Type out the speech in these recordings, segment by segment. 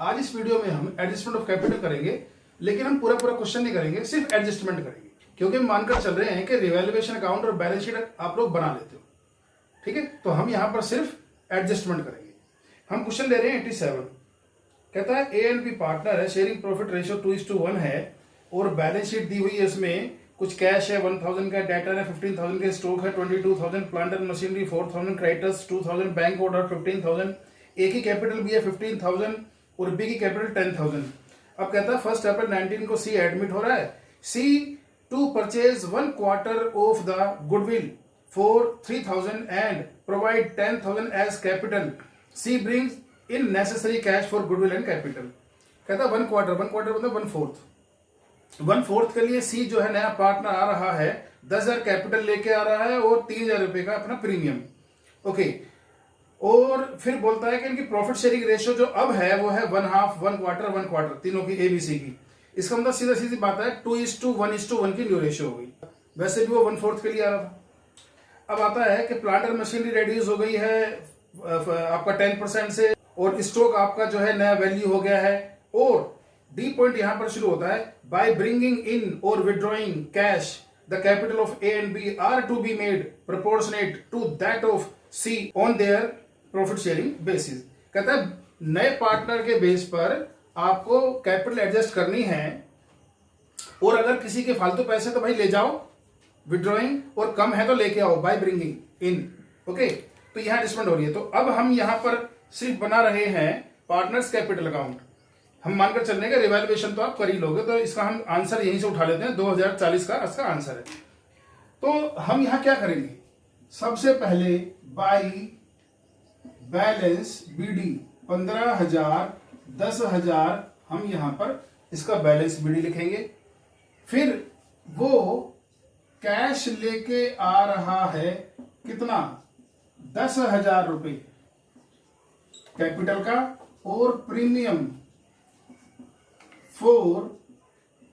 आज इस वीडियो में हम एडजस्टमेंट ऑफ कैपिटल करेंगे, लेकिन हम पूरा क्वेश्चन नहीं करेंगे, सिर्फ एडजस्टमेंट करेंगे, क्योंकि हम मानकर चल रहे हैं कि रिवैल्यूएशन अकाउंट और बैलेंस शीट आप लोग बना लेते हो। ठीक है, तो हम यहां पर सिर्फ एडजस्टमेंट करेंगे। हम क्वेश्चन ले रहे हैं 87। कहता है ए एंड बी पार्टनर है, शेयरिंग प्रॉफिट रेशियो 2:1 है और बैलेंस शीट दी हुई है। इसमें कुछ कैश है 1000 का, डेटर है 15000 का, स्टॉक है 22000, plant and machinery 4000, creditors 2000, bank order 15000, ए की कैपिटल भी है 15000 और बी की कैपिटल 10000। अब कहता है 1 अप्रैल 19 को सी एडमिट हो रहा है, C to purchase 1 quarter of the goodwill for 3000 and provide 10000 as capital. C brings in necessary cash for goodwill and capital. कहता है 1 क्वार्टर मतलब 1/4 के लिए सी जो है नया पार्टनर आ रहा है, 10,000 कैपिटल लेके आ रहा है और 3000 रुपए का अपना प्रीमियम। ओके, और फिर बोलता है कि इनकी प्रॉफिट शेयरिंग रेशियो जो अब है वो है 1/2, 1 क्वार्टर, तीनों की एबीसी की। इसका मतलब सीधा सीधी बात है 2:1:1 की न्यू रेशियो हो गई। वैसे भी वो 1/4 के लिए आ रहा था। अब आता है कि प्लांट एंड मशीनरी रेड्यूस हो गई है आपका 10% से, और स्टॉक आपका जो है नया वैल्यू हो गया है। और डी पॉइंट यहां पर शुरू होता है, बाय ब्रिंगिंग इन और withdrawing cash the capital of A and B are to be made proportionate to that of C on their profit sharing basis. कहता है नए पार्टनर के बेस पर आपको कैपिटल एडजस्ट करनी है, और अगर किसी के फालतू पैसे तो भाई ले जाओ विड्रॉइंग, और कम है तो लेके आओ बाय ब्रिंगिंग इन। ओके, तो यहां एडजस्टमेंट हो रही है। तो अब हम यहां पर सिर्फ बना रहे हैं पार्टनर्स कैपिटल अकाउंट। हम मानकर चलने का रिवैल्यूएशन तो आप कर ही लोगे, तो इसका हम आंसर यहीं से उठा लेते हैं, 2040 का इसका आंसर है। तो हम यहां क्या करेंगे, सबसे पहले बाई बैलेंस बीडी 15,000, 10,000 हम यहां पर इसका बैलेंस बीडी लिखेंगे। फिर वो कैश लेके आ रहा है कितना, 10,000 रुपए कैपिटल का, और प्रीमियम फॉर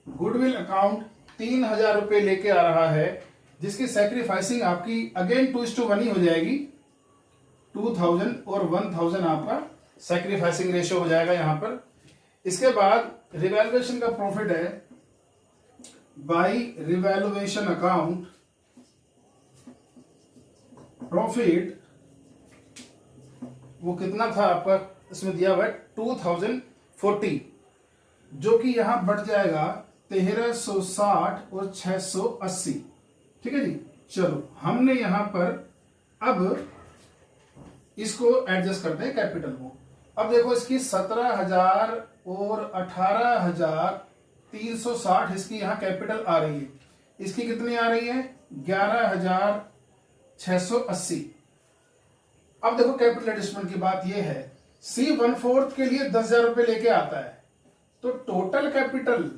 गुडविल अकाउंट 3000 रुपए लेके आ रहा है, जिसकी सैक्रिफाइसिंग आपकी अगेन 2:1 ही हो जाएगी। 2000 और 1000 आपका सैक्रिफाइसिंग रेशियो हो जाएगा यहां पर। इसके बाद रिवैल्यूएशन का प्रॉफिट है बाई रिवैल्यूएशन अकाउंट प्रॉफिट, वो कितना था आपका इसमें दिया हुआ है 2040, जो कि यहां बढ़ जाएगा 1360 और 680। ठीक है जी, चलो हमने यहां पर अब इसको एडजस्ट करते हैं कैपिटल को। अब देखो इसकी 17,000 और 18,360 इसकी यहां कैपिटल आ रही है। इसकी कितनी आ रही है, 11,680। अब देखो कैपिटल एडजस्टमेंट की बात यह है, सी 1/4 के लिए 10,000 रुपए लेके आता है, तो total capital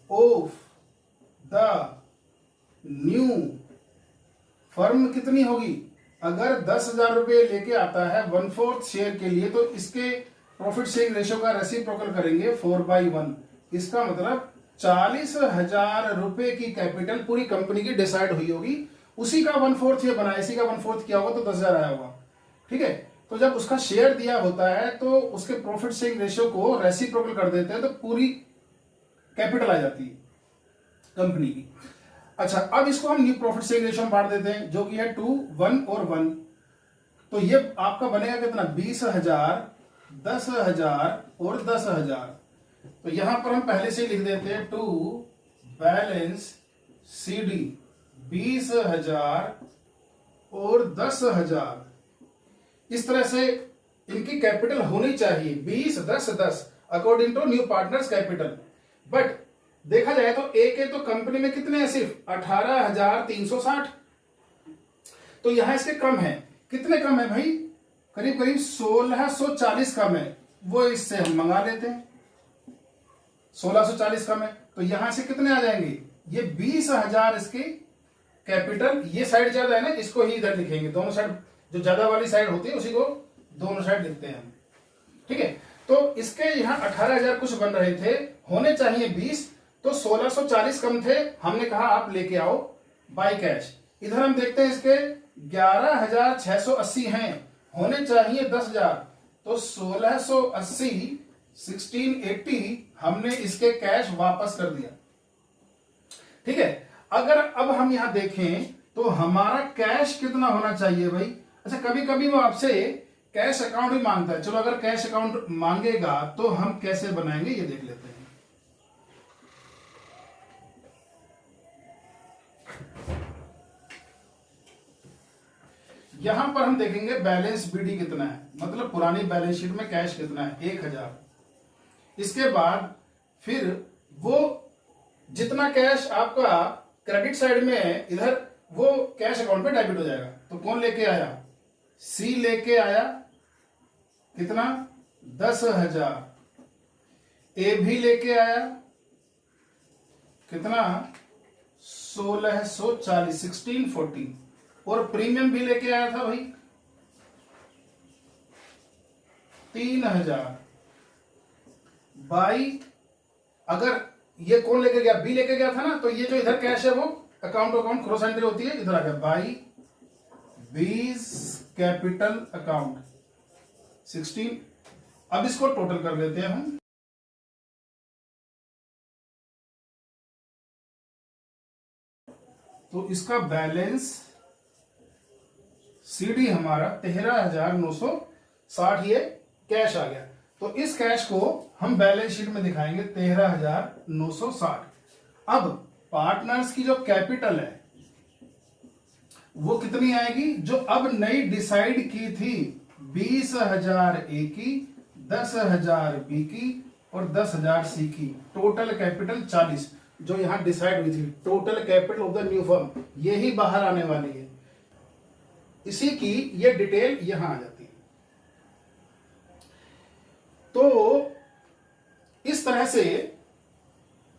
of the new firm कितनी होगी। अगर 10,000 रुपए लेके आता है 1/4 शेयर के लिए, तो इसके प्रॉफिट शेयरिंग रेशियो का रेसिप्रोकल करेंगे 4/1। इसका मतलब 40,000 रुपए की कैपिटल पूरी कंपनी की डिसाइड हुई होगी। उसी का 1/4 ये बना, इसी का 1/4 किया होगा तो 10,000 आया होगा। ठीक है, तो जब उसका शेयर दिया होता है तो उसके प्रॉफिट शेयरिंग रेशियो को रेसिप्रोकल कर देते हैं, तो पूरी कैपिटल आ जाती है कंपनी की। अच्छा, अब इसको हम न्यू प्रॉफिट शेयरिंग रेशियो में बांट देते हैं, जो कि है 2, 1 और 1। तो ये आपका बनेगा कितना, 20,000, 10,000 और 10,000। तो यहां पर हम पहले से लिख देते हैं 2 बैलेंस सीडी 20,000 और 10,000। इस तरह से इनकी कैपिटल होनी चाहिए 20, 10, 10 according to new partners capital. But देखा जाए तो ए के तो कंपनी में कितने हैं, सिर्फ 18,360। तो यहां इसके कम है, कितने कम है भाई, करीब करीब 1640 कम है। वो इससे हम मंगा लेते हैं, 1640 कम है, तो यहां से कितने आ जाएंगे, ये 20,000 इसकी कैपिटल। ये साइड ज्यादा है ना, इसको ही इधर लिखेंगे, दोनों साइड जो ज्यादा वाली साइड होती है उसी को दोनों साइड लिखते हैं हम। ठीक है, तो इसके यहां 18,000 कुछ बन रहे थे, होने चाहिए 20, तो 1640 कम थे। हमने कहा आप लेके आओ बाय कैश। इधर हम देखते हैं इसके 11,680 हैं, होने चाहिए 10,000, तो 1680 1680 हमने इसके कैश वापस कर दिया। ठीक है, अगर अब हम यहां देखें तो हमारा कैश कितना होना चाहिए भाई। अच्छा, कभी कभी वो आपसे कैश अकाउंट भी मांगता है। चलो, अगर कैश अकाउंट मांगेगा तो हम कैसे बनाएंगे ये देख लेते हैं। यहां पर हम देखेंगे बैलेंस बीडी कितना है, मतलब पुरानी बैलेंस शीट में कैश कितना है, 1000। इसके बाद फिर वो जितना कैश आपका क्रेडिट साइड में है इधर, वो कैश अकाउंट पे डेबिट हो जाएगा। तो कौन लेके आया, सी लेके आया कितना, 10,000। ए भी लेके आया कितना, 1640 1640। और प्रीमियम भी लेके आया था भाई 3,000 बाई, अगर ये कौन लेके गया, बी लेके गया था ना, तो ये जो इधर कैश है वो अकाउंट अकाउंट क्रॉस एंट्री होती है, इधर आ गया बाई बीज कैपिटल अकाउंट 16। अब इसको टोटल कर लेते हैं हम। तो इसका बैलेंस सीडी हमारा 13,960 ये कैश आ गया। तो इस कैश को हम बैलेंस शीट में दिखाएंगे 13,960। अब पार्टनर्स की जो कैपिटल है वो कितनी आएगी, जो अब नई डिसाइड की थी, 20,000 ए की, 10,000 बी की और 10,000 सी की। टोटल कैपिटल 40 जो यहां डिसाइड हुई थी, total capital of the new firm, यही बाहर आने वाली है। इसी की ये डिटेल यहां आ जाती है। तो इस तरह से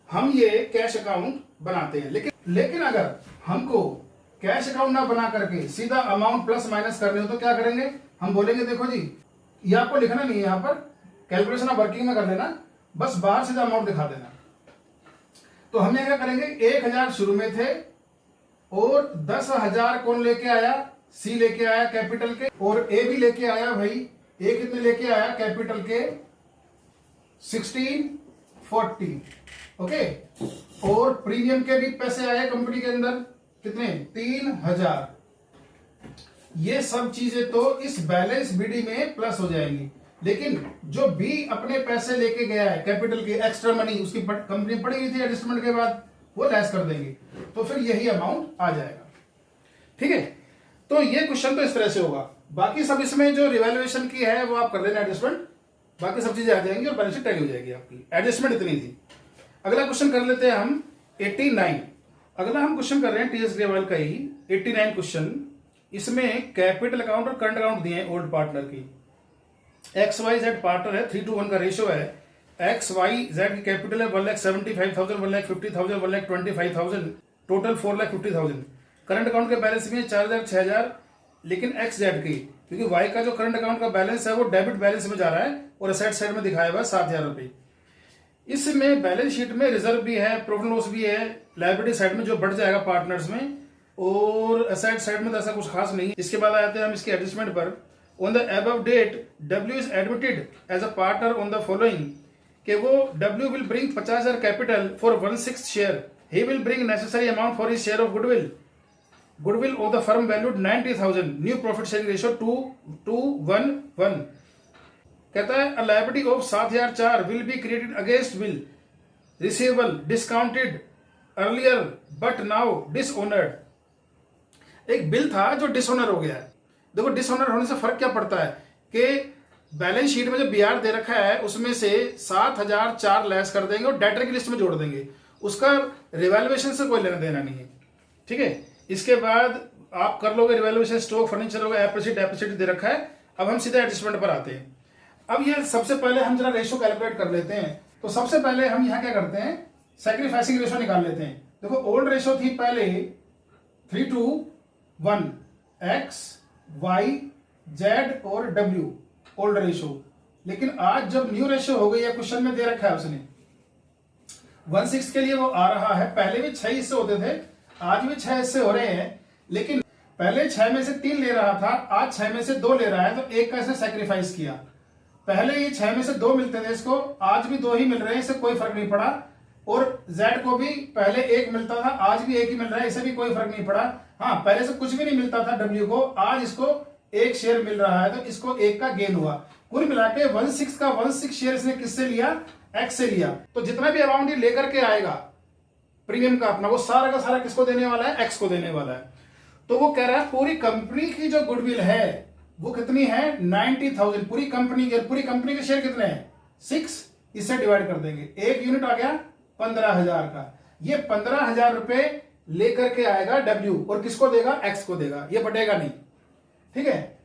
हम ये कैश अकाउंट बनाते हैं। लेकिन अगर हमको कैश अकाउंट ना बना करके सीधा अमाउंट प्लस माइनस करने हो तो क्या करेंगे, हम बोलेंगे देखो जी, ये आपको लिखना नहीं है, यहां पर कैलकुलेशन आप वर्किंग में कर लेना, बस बाहर सीधा अमाउंट दिखा देना। तो हम क्या करेंगे, 1,000 शुरू में थे और 10,000 कौन लेके आया, सी लेके आया कैपिटल के, और ए भी लेके आया भाई, ए कितने लेके आया कैपिटल के 1640। ओके, और प्रीमियम के भी पैसे आए कंपनी के अंदर कितने, 3,000। ये सब चीजें तो इस बैलेंस बीडी में प्लस हो जाएंगी। लेकिन जो बी अपने पैसे लेके गया है कैपिटल के एक्स्ट्रा मनी, उसकी कंपनी पड़ी हुई थी एडजस्टमेंट के बाद, वो लेस कर देंगे, तो फिर यही अमाउंट आ जाएगा। ठीक है, तो ये क्वेश्चन तो इस तरह से होगा। बाकी सब इसमें जो रिवैल्यूएशन की है वो आप कर लेना एडजस्टमेंट, बाकी सब चीजें आ जाएंगी और बैलेंस शीट टैली हो जाएगी आपकी। एडजस्टमेंट इतनी थी। अगला क्वेश्चन कर लेते हैं हम 89। अगला हम क्वेश्चन कर रहे हैं टीएस ग्रेवाल का ही 89 क्वेश्चन। इसमें कैपिटल अकाउंट और करंट अकाउंट दिए हैं ओल्ड पार्टनर की। एक्स वाई जेड पार्टनर है, 3:1 का रेशियो है। एक्स वाई जेड की कैपिटल है 1,75,000, 1,50,000, 1,25,000, टोटल 4,50,000। करंट अकाउंट के बैलेंस में 4,000, 6,000, लेकिन एक्स जेड की, क्योंकि वाई का जो करंट अकाउंट का बैलेंस है वो डेबिट बैलेंस में जा रहा है और असेट साइड में दिखाया हुआ है 7,000 रुपए। इसमें बैलेंस शीट में रिजर्व भी है, प्रॉफिट लॉस भी है, लायबिलिटी साइड में जो बढ़ जाएगा पार्टनर्स में, और असेट साइड में तो ऐसा कुछ खास नहीं। इसके बाद आते हैं हम इसके एडजस्टमेंट पर। On the above date W is admitted as a partner on the following, कि वो W will bring 50,000 capital for 1/6 share, he will bring necessary amount for his share of goodwill of the firm valued 90,000, new profit sharing ratio 2:1:1। कहता है a liability of 7,004 will be created against bill receivable discounted earlier but now dishonoured. एक bill था जो dishonour हो गया है। देखो, dishonour होने से फर्क क्या पड़ता है कि बैलेंस शीट में जो बीआर दे रखा है उसमें से 7,004 लेस कर देंगे और डेटर की लिस्ट में जोड़ देंगे, उसका रिवैल्यूएशन से कोई लेना देना नहीं है। ठीक है, इसके बाद आप कर लोगे रिवैल्यूएशन, स्टॉक फर्नीचर होगा, एप्रिसिएट दे रखा है। अब हम सीधा एडजस्टमेंट पर आते हैं। अब ये सबसे पहले हम जरा रेशियो कैलकुलेट कर लेते हैं। तो सबसे पहले हम यहाँ क्या करते हैं, सैक्रिफाइसिंग रेशियो निकाल लेते हैं। देखो, ओल्ड रेशियो थी पहले 3:1, एक्स वाई जेड और डब्ल्यू, ओल्ड रेशियो। लेकिन आज जब न्यू रेशियो हो गई है, क्वेश्चन में दे रखा है उसने 1/6 के लिए वो आ रहा है। पहले भी 6 हिस्से होते थे, आज भी 6 हिस्से हो रहे हैं, लेकिन पहले 6 में से 3 ले रहा था, आज 6 में से 2 ले रहा है, तो एक का इसने सैक्रिफाइस किया। पहले ये 6 में से 2 मिलते थे इसको, आज भी 2 ही मिल रहे हैं, इससे कोई फर्क नहीं पड़ा। और Z को भी पहले 1 मिलता था, आज भी 1 ही मिल रहा है, इसे भी कोई फर्क नहीं पड़ा। हाँ, पहले से कुछ भी नहीं मिलता था W को, आज इसको 1 शेयर मिल रहा है, तो इसको 1 का गेन हुआ। कुल मिला के 1/6 का 1/6 शेयर इसने किससे लिया? X से लिया। तो जितना भी अमाउंट ये लेकर के आएगा प्रीमियम का अपना, वो सारा का सारा किसको देने वाला है? X को देने वाला है। तो वो कह रहा है पूरी कंपनी की जो गुडविल है वो कितनी है? 90,000। पूरी कंपनी के शेयर कितने हैं? 6। इससे डिवाइड कर देंगे, 1 यूनिट आ गया 15,000 का। ये 15,000 रुपए लेकर के आएगा W, और किसको देगा? X को देगा, ये बटेगा नहीं। ठीक है,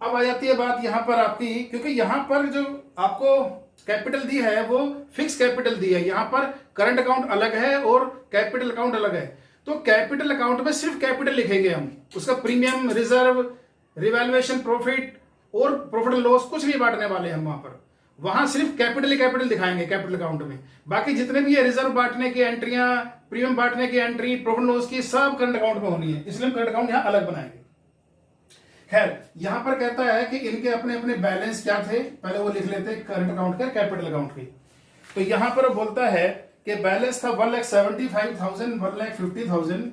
अब आ जाती है बात यहां पर आपकी, क्योंकि यहां पर जो आपको कैपिटल दी है वो फिक्स कैपिटल दी है, यहां पर करंट अकाउंट अलग है और कैपिटल अकाउंट अलग है। तो कैपिटल अकाउंट में सिर्फ कैपिटल लिखेंगे हम, उसका प्रीमियम, रिजर्व, रिवैल्यूएशन, प्रॉफिट और प्रॉफिट एंड लॉस कुछ नहीं बांटने वाले हम वहां पर। वहां सिर्फ कैपिटल ही कैपिटल दिखाएंगे कैपिटल अकाउंट में। बाकी जितने भी ये रिजर्व बांटने की एंट्रियां, प्रीमियम बांटने की एंट्री, प्रॉफिट एंड लॉस की, सब करंट अकाउंट में होनी है, इसलिए हम करंट अकाउंट यहां अलग बनाएंगे। खैर, यहां पर कहता है कि इनके अपने अपने बैलेंस क्या थे, पहले वो लिख लेते हैं करंट अकाउंट के, कैपिटल अकाउंट की। तो यहां पर बोलता है कि बैलेंस था 1,75,000, 1,50,000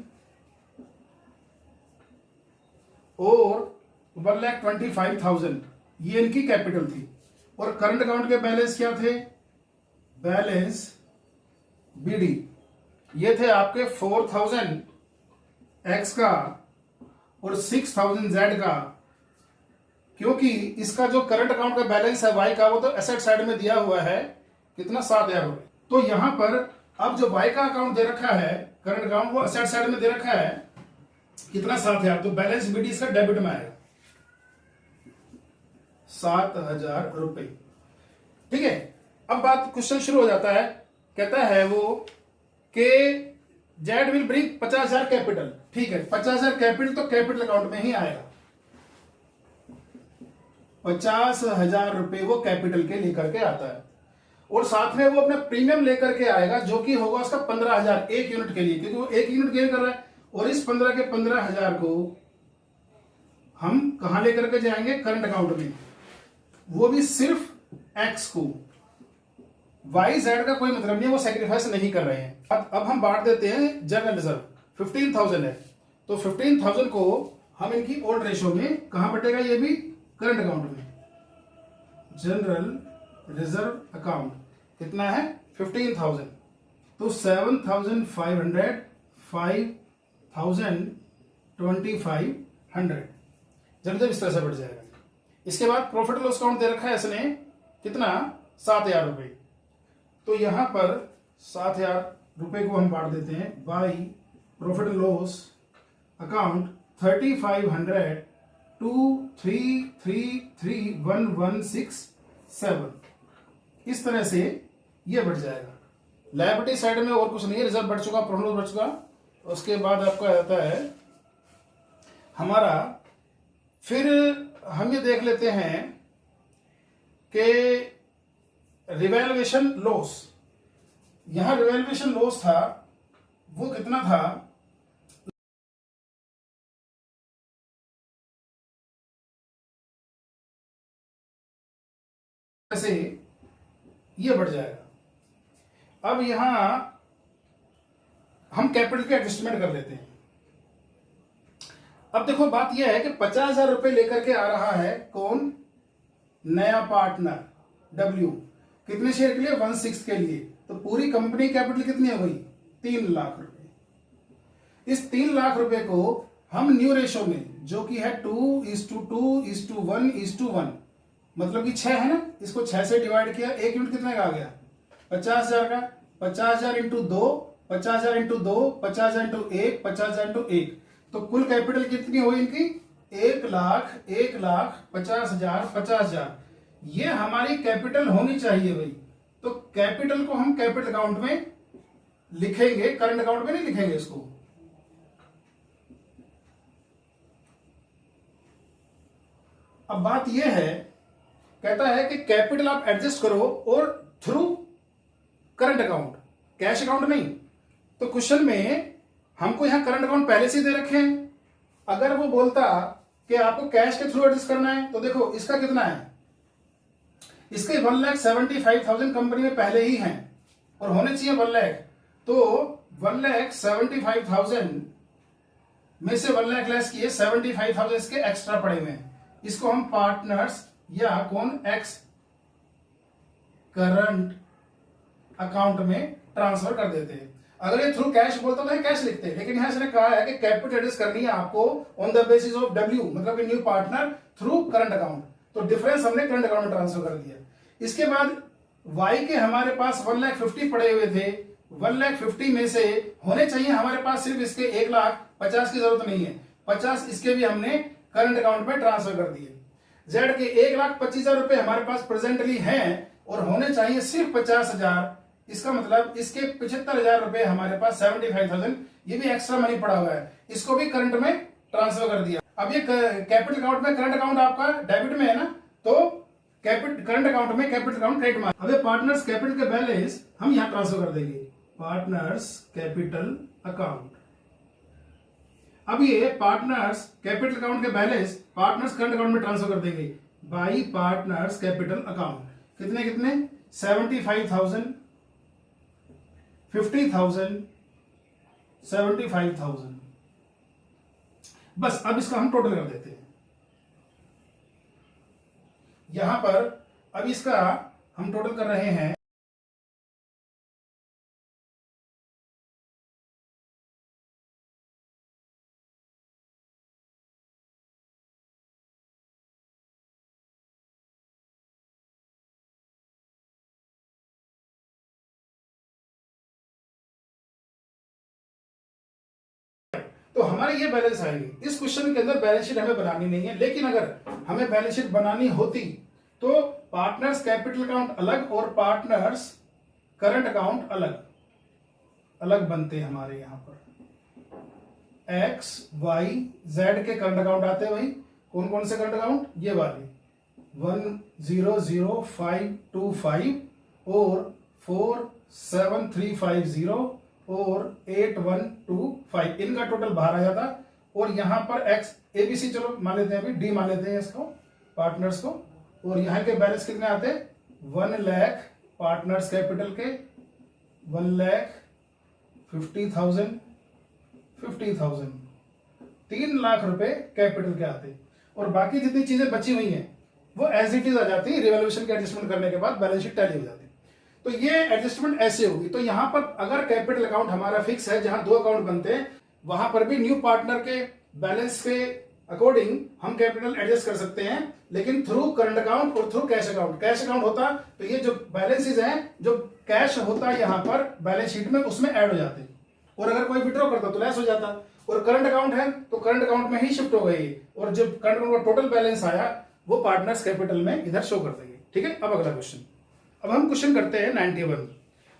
और 1,25,000, ये इनकी कैपिटल थी। और करंट अकाउंट के बैलेंस क्या थे? बैलेंस BD, ये थे आपके 4,000 X का और 6,000 Z का, क्योंकि इसका जो करंट अकाउंट का बैलेंस है Y का, वो तो एसेट साइड में दिया हुआ है, कितना? 7,000 रुपए। तो यहां पर अब जो Y का अकाउंट दे रखा है, करंट अकाउंट, वो एसेट साइड में दे रखा है, कितना? 7,000। तो बैलेंस BD इसका डेबिट में आएगा 7,000 रुपए। ठीक है, अब बात, क्वेश्चन शुरू हो जाता है। कहता है वो कि जेड विल ब्रिंग 50,000 कैपिटल। ठीक है, 50,000 कैपिटल तो कैपिटल अकाउंट में ही आएगा, 50,000 रुपए वो कैपिटल के लेकर के आता है। और साथ में वो अपना प्रीमियम लेकर के आएगा, जो कि होगा उसका 15,000 1 यूनिट के लिए, क्योंकि वो 1 यूनिट गेन कर रहा है। और इस 15,000 को हम कहां लेकर के जाएंगे? करंट अकाउंट में, वो भी सिर्फ X को। Y Z का कोई मतलब नहीं है, वो सेक्रीफाइस नहीं कर रहे हैं। अब हम बांट देते हैं जनरल रिजर्व, 15,000 है, तो 15,000 को हम इनकी ओल्ड रेशो में कहां बटेगा? ये भी करंट अकाउंट में, जनरल रिजर्व अकाउंट कितना है? 15,000। तो 7,500, 5,000, 2,500, जब इस तरह से बढ़ जाएगा। इसके बाद प्रॉफिट लॉस अकाउंट दे रखा है इसने, कितना? 7,000 रुपए। तो यहां पर 7,000 रुपए को हम बांट देते हैं बाई प्रॉफिट लॉस अकाउंट 3,500, 2,333,1,167। इस तरह से ये बढ़ जाएगा। लायबिलिटी साइड में और कुछ नहीं है, रिजर्व बढ़ चुका, प्रॉफिट लॉस बढ़ चुका। उसके बाद आपका आता है हमारा, फिर हम ये देख लेते हैं कि रिवैल्यूएशन लॉस। यहां रिवैल्यूएशन लॉस था, वो कितना था? ऐसे ये बढ़ जाएगा। अब यहां हम कैपिटल के एडजस्टमेंट कर लेते हैं। अब देखो बात यह है कि 50,000 रुपए लेकर के आ रहा है कौन? नया पार्टनर W। कितने शेयर के लिए? 1/6 के लिए। तो पूरी कंपनी कैपिटल कितनी हो गई? 3 लाख रुपए। इस 3 लाख रुपए को हम न्यू रेशो में, जो कि है 2:2:1:1, मतलब कि 6 है ना, इसको 6 से डिवाइड किया, 1 यूनिट कितने का आ गया? 50,000 का। 50,000 इंटू 2, 50,000 इंटू 2, 50,000 इंटू 1, 50,000 इंटू 1, तो कुल कैपिटल कितनी हुई इनकी? 1,50,000, 50,000। ये हमारी कैपिटल होनी चाहिए भाई। तो कैपिटल को हम कैपिटल अकाउंट में लिखेंगे, करंट अकाउंट में नहीं लिखेंगे इसको। अब बात यह है, कहता है कि कैपिटल आप एडजस्ट करो और through current account, cash account नहीं। तो क्वेश्चन में हमको यहां करंट अकाउंट पहले से दे रखे हैं। अगर वो बोलता कि आपको कैश के थ्रू एडजस्ट करना है, तो देखो इसका कितना है? इसके 1,75,000 कंपनी में पहले ही हैं और होने चाहिए 1 लाख, तो 1,75,000 में से 1 लाख लेस किए, 75,000 इसके एक्स्ट्रा पड़े हुए हैं। इसको हम पार्टनर्स या कौन एक्स करंट अकाउंट में ट्रांसफर कर देते हैं। अगर ये थ्रू कैश बोलता तो कैश लिखते हैं, लेकिन यहां इसने कहा है कि कैपिटल एडजस्ट करनी है आपको on the basis of W, मतलब new partner through current account, तो डिफरेंस हमने करंट अकाउंट में ट्रांसफर कर दिया। इसके बाद वाई के हमारे पास 1,50,000 पड़े हुए थे, 1,50,000 में से होने चाहिए हमारे पास सिर्फ इसके 1,50,000 की जरूरत नहीं है, 50 इसके भी हमने करंट अकाउंट में ट्रांसफर कर दिए। जेड के 1,25,000 रुपए हमारे पास प्रेजेंटली हैं और होने चाहिए सिर्फ 50,000, इसका मतलब इसके 75,000 रुपए हमारे पास 75,000, ये भी एक्स्ट्रा मनी पड़ा हुआ है, इसको भी करंट में ट्रांसफर कर दिया। अब ये कैपिटल अकाउंट में करंट अकाउंट आपका डेबिट में है ना, तो करंट अकाउंट में कैपिटल अकाउंट क्रेडिट में। अब ये पार्टनर्स कैपिटल के बैलेंस हम यहां ट्रांसफर कर देंगे, पार्टनर्स कैपिटल अकाउंट। अब ये पार्टनर्स कैपिटल अकाउंट के बैलेंस पार्टनर्स करंट अकाउंट में ट्रांसफर कर देंगे बाई पार्टनर्स कैपिटल अकाउंट। कितने कितने 75,000, 50,000, 75,000, बस। अब इसका हम टोटल कर देते हैं यहां पर। अब इसका हम टोटल कर रहे हैं तो हमारे ये बैलेंस आएंगे। इस क्वेश्चन के अंदर बैलेंस शीट हमें बनानी नहीं है, लेकिन अगर हमें बैलेंस शीट बनानी होती तो पार्टनर्स कैपिटल अकाउंट अलग और पार्टनर्स करंट अकाउंट अलग अलग बनते हैं हमारे यहां पर। एक्स वाई जेड के करंट अकाउंट आते हैं भाई, कौन कौन से करंट अकाउंट, ये वाले 1,00525 और 47350 और 8125, इनका टोटल बाहर आ जाता। और यहां पर एक्स एबीसी चलो मान लेते हैं, अभी डी मान लेते हैं इसको पार्टनर्स को, और यहां के बैलेंस कितने आते हैं 1 लाख पार्टनर्स कैपिटल के, 1,50,000 50,000, 3 लाख रुपए कैपिटल के आते। और बाकी जितनी चीजें बची हुई हैं वो एज इट इज आ जाती है, रिवैल्यूएशन के एडजस्टमेंट करने के बाद बैलेंस शीट टैली हो जाती है। तो ये एडजस्टमेंट ऐसे होगी। तो यहां पर अगर कैपिटल अकाउंट हमारा फिक्स है, जहां 2 अकाउंट बनते हैं, वहां पर भी न्यू पार्टनर के बैलेंस के अकॉर्डिंग हम कैपिटल एडजस्ट कर सकते हैं, लेकिन थ्रू करंट अकाउंट और through cash account. Cash account होता तो ये जो बैलेंसेज हैं, जो कैश होता है यहां पर बैलेंस शीट में, उसमें ऐड हो जाते, और अगर कोई विड्रॉ करता तो लेस हो जाता। और करंट अकाउंट है तो करंट अकाउंट में ही शिफ्ट हो गई, और जो करंट अकाउंट का टोटल बैलेंस आया वो पार्टनर्स कैपिटल में इधर शो कर देंगे। ठीक है, अब अगला क्वेश्चन। अब हम क्वेश्चन करते हैं 91।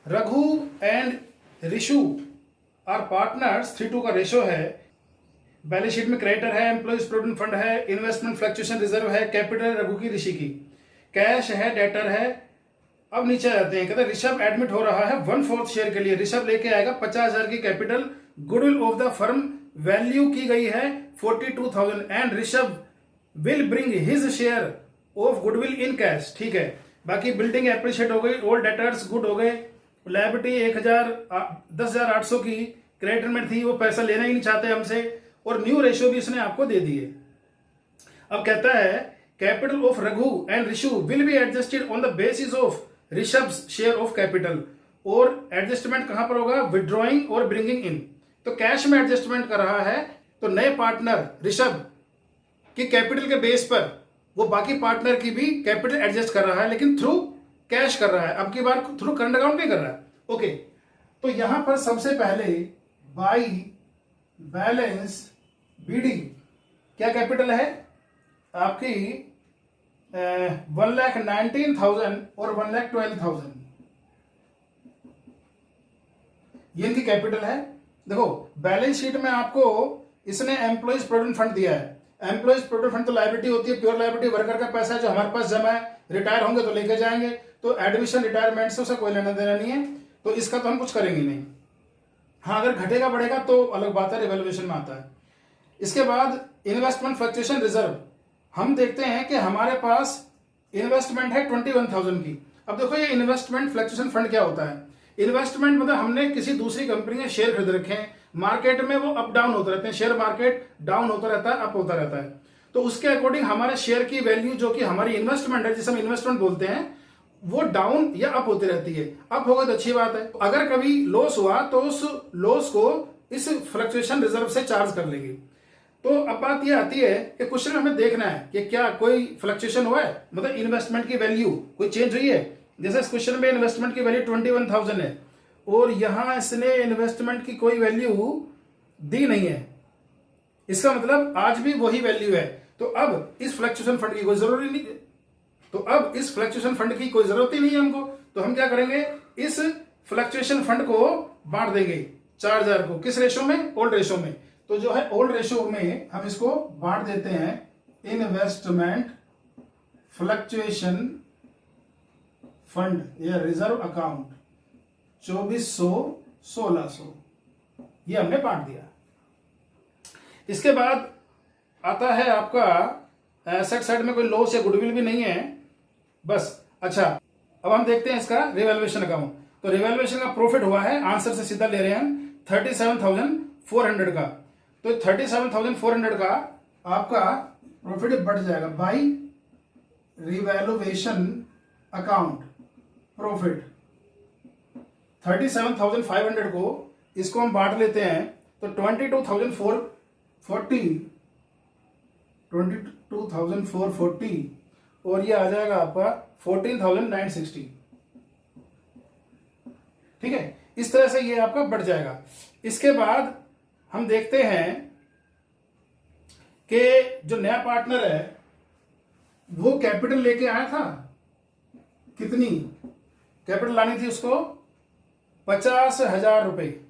Raghu and Rishu are partners, 3:2 का रेशो है। बैलेंस शीट में क्रेडिटर है, एम्प्लॉइज प्रोविडेंट फंड है, इन्वेस्टमेंट फ्लक्चुएशन रिजर्व है, कैपिटल रघु की ऋषि की, कैश है, डेटर है। अब नीचे आते हैं, कहते हैं ऋषभ एडमिट हो रहा है 1/4 शेयर के लिए। ऋषभ लेके आएगा 50,000 की capital, goodwill of the firm value की गई है 42,000 and Rishabh will bring his share of goodwill in cash. ठीक है, बाकी बिल्डिंग एप्रिशिएट हो गई, ओल्ड डेटर्स गुड हो गए, लायबिलिटी 10,800 की क्रेडिटर में थी, वो पैसा लेना ही नहीं चाहते हमसे, और न्यू रेशियो भी इसने आपको दे दिए। अब कहता है capital of Raghu and Rishu will be adjusted on the basis of Rishabh's share of capital. और एडजस्टमेंट कहां पर होगा, विड्रॉइंग और ब्रिंगिंग इन। तो कैश में एडजस्टमेंट कर रहा है, तो नए पार्टनर ऋषभ की कैपिटल के बेस पर वो बाकी पार्टनर की भी कैपिटल एडजस्ट कर रहा है, लेकिन थ्रू कैश कर रहा है, अब की बार थ्रू करंट अकाउंट नहीं कर रहा है। ओके, तो यहां पर सबसे पहले बाई बैलेंस बीडी क्या कैपिटल है आपकी 1,19,000 और 1,12,000, ये इनकी कैपिटल है। देखो बैलेंस शीट में आपको इसने एम्प्लॉइज प्रोविडेंट फंड दिया है। एम्प्लॉइज प्रोविडेंट फंड तो लायबिलिटी होती है, प्योर लायबिलिटी, वर्कर का पैसा है जो हमारे पास जमा है, रिटायर होंगे तो लेके जाएंगे, तो एडमिशन रिटायरमेंट से उसका कोई लेना देना नहीं है, तो इसका तो हम कुछ करेंगे नहीं। हाँ, अगर घटेगा बढ़ेगा तो अलग बात है, रिवैल्यूएशन में आता है। इसके बाद इन्वेस्टमेंट फ्लक्चुएशन रिजर्व, हम देखते हैं कि हमारे पास इन्वेस्टमेंट है 21,000 की। अब देखो ये इन्वेस्टमेंट फ्लक्चुएशन फंड क्या होता है। इन्वेस्टमेंट मतलब हमने किसी दूसरी कंपनी के शेयर खरीद रखे हैं, मार्केट में वो अप डाउन होते रहते हैं, शेयर मार्केट डाउन होता रहता है, अप होता रहता है, तो उसके अकॉर्डिंग हमारे शेयर की वैल्यू जो कि हमारी इन्वेस्टमेंट है, जिसे हम इन्वेस्टमेंट बोलते हैं, वो डाउन या अप होती रहती है। अप होगा तो अच्छी बात है, अगर कभी लॉस हुआ तो उस लॉस को इस फ्लक्चुएशन रिजर्व से चार्ज कर लेंगे। तो अब बात ये आती है कि क्वेश्चन में हमें देखना है कि क्या कोई फ्लक्चुएशन हुआ है, मतलब इन्वेस्टमेंट की वैल्यू कोई चेंज हुई है। जैसे इस क्वेश्चन में इन्वेस्टमेंट की वैल्यू 21,000 है और यहां इसने इन्वेस्टमेंट की कोई वैल्यू दी नहीं है, इसका मतलब आज भी वही वैल्यू है। तो अब इस फ्लक्चुएशन फंड की कोई जरूरी नहीं, तो अब इस फ्लक्चुएशन फंड की कोई जरूरत ही नहीं है हमको। तो हम क्या करेंगे, इस फ्लक्चुएशन फंड को बांट देंगे 4,000 को, किस रेशो में, ओल्ड रेशो में। तो जो है ओल्ड रेशो में हम इसको बांट देते हैं इन्वेस्टमेंट फ्लक्चुएशन फंड या रिजर्व अकाउंट 2400 1600, ये हमने बांट दिया। इसके बाद आता है आपका एसेट साइड में कोई लॉस या गुडविल भी नहीं है बस। अच्छा, अब हम देखते हैं इसका रिवैल्यूएशन अकाउंट। तो रिवैल्यूएशन का प्रॉफिट हुआ है, आंसर से सीधा ले रहे हैं हम, 37,400 का। तो 37,400 का आपका प्रॉफिट बढ़ जाएगा बाय रिवैल्यूएशन अकाउंट प्रॉफिट। 37,500 को इसको हम बांट लेते हैं तो 22,440 और ये आ जाएगा आपका 14,960। ठीक है, इस तरह से ये आपका बढ़ जाएगा। इसके बाद हम देखते हैं कि जो नया पार्टनर है वो कैपिटल लेके आया था, कितनी कैपिटल लानी थी उसको, 50,000 रुपए,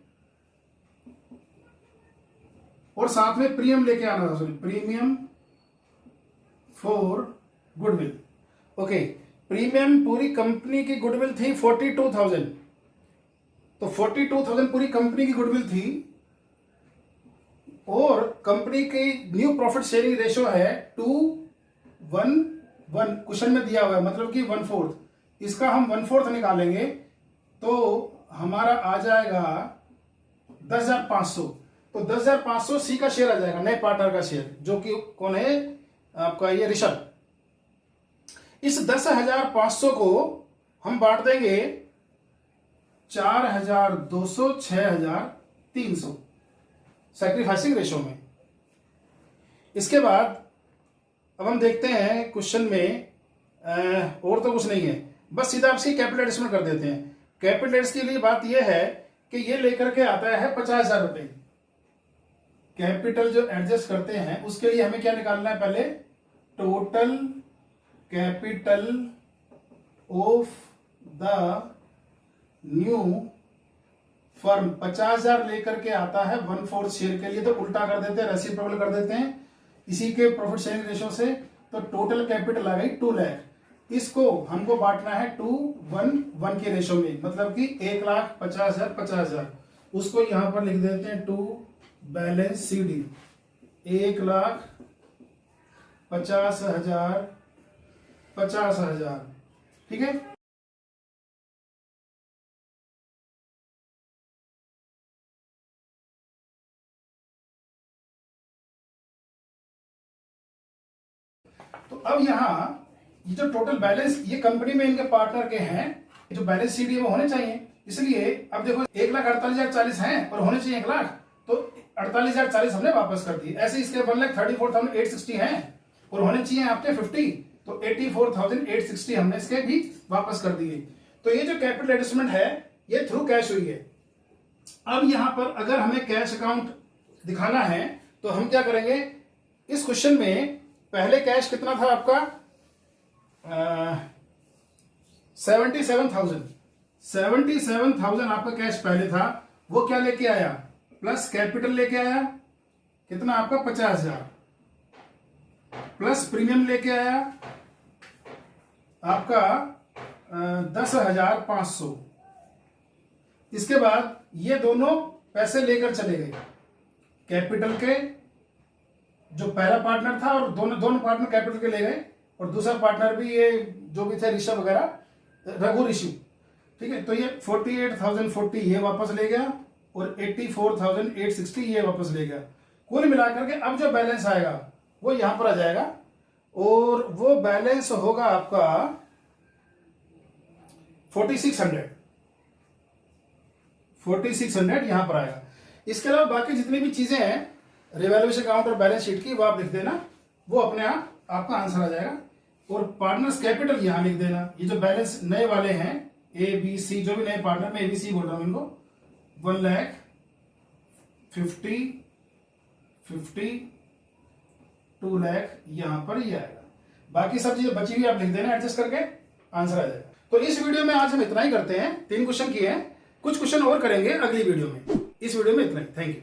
और साथ में प्रीमियम लेके आना था, sorry premium for goodwill. Okay, premium पूरी कंपनी की गुडविल थी 42,000, तो 42,000 पूरी कंपनी की गुडविल थी और कंपनी की न्यू प्रॉफिट शेयरिंग रेशियो है 2:1:1, क्वेश्चन में दिया हुआ है, मतलब कि 1/4। इसका हम 1/4 निकालेंगे तो हमारा आ जाएगा 10,500। तो 10,500 सी का शेयर आ जाएगा, नए पार्टनर का शेयर, जो कि कौन है आपका, ये ऋषभ। इस 10,500 को हम बांट देंगे 4,200 6,300 सैक्रिफाइसिंग रेशो में। इसके बाद अब हम देखते हैं क्वेश्चन में और तो कुछ नहीं है, बस सीधा आपसी कैपिटल एडजस्टमेंट कर देते हैं। कैपिटल एडजस्ट के लिए बात यह है कि ये लेकर के आता है 50,000 रुपए। कैपिटल जो एडजस्ट करते हैं उसके लिए हमें क्या निकालना है, पहले total capital of the new firm. 50,000 लेकर के आता है 1/4 शेयर के लिए, तो उल्टा कर देते हैं, रेसिप्रोकल कर देते हैं इसी के प्रॉफिट शेयरिंग रेशियो से। तो टोटल कैपिटल आ गई 2 लाख, इसको हमको बांटना है 2:1:1 के रेशियो में, मतलब कि 1,50,000 50,000, उसको यहां पर लिख देते हैं 2 बैलेंस CD 1,50,000 50,000। ठीक है, तो अब यहां ये जो टोटल बैलेंस, ये कंपनी में इनके पार्टनर के हैं, जो बैलेंस CD वो होने चाहिए। इसलिए अब देखो 1,48,040 हैं और होने चाहिए 1 लाख, तो 48,040 हमने वापस कर दी। ऐसे इसके 1,34,860 हैं और होने चाहिए आपके 50, तो 84,860 हमने इसके भी वापस कर दिए। तो ये जो कैपिटल एडजस्टमेंट है ये थ्रू कैश हुई है। अब यहां पर अगर हमें कैश अकाउंट दिखाना है तो हम क्या करेंगे, इस क्वेश्चन में पहले कैश कितना था आपका 77,000 आपका कैश पहले था, वो क्या लेके आया, प्लस कैपिटल लेके आया कितना आपका 50,000, प्लस प्रीमियम लेके आया आपका 10,500। इसके बाद ये दोनों पैसे लेकर चले गए, कैपिटल के जो पहला पार्टनर था और दोनों पार्टनर कैपिटल के ले गए, और दूसरा पार्टनर भी ये जो भी थे ऋषभ वगैरह, रघु ऋषि, ठीक है। तो ये 48,040 ये वापस ले गया और 84,860 ये वापस ले गया। कुल मिलाकर के अब जो बैलेंस आएगा वो यहां पर आ जाएगा और वो बैलेंस होगा आपका 4600 यहां पर आएगा। इसके अलावा बाकी जितनी भी चीजें हैं रिवैल्यूएशन अकाउंट और बैलेंस शीट की, वो आप लिख देना, वो अपने आप आपका आंसर आ जाएगा। और पार्टनर्स कैपिटल यहां लिख देना। ये जो बैलेंस नए वाले हैं ए बी सी, जो भी नए पार्टनर, में ABC बोल रहा हूं इनको, 1,50,50 2 लाख यहां पर ये आएगा। बाकी सब चीजें बची हुई आप लिख देना, एडजस्ट करके आंसर आ जाएगा। तो इस वीडियो में आज हम इतना ही करते हैं। 3 क्वेश्चन किए हैं, कुछ क्वेश्चन और करेंगे अगली वीडियो में। इस वीडियो में इतना ही। Thank you.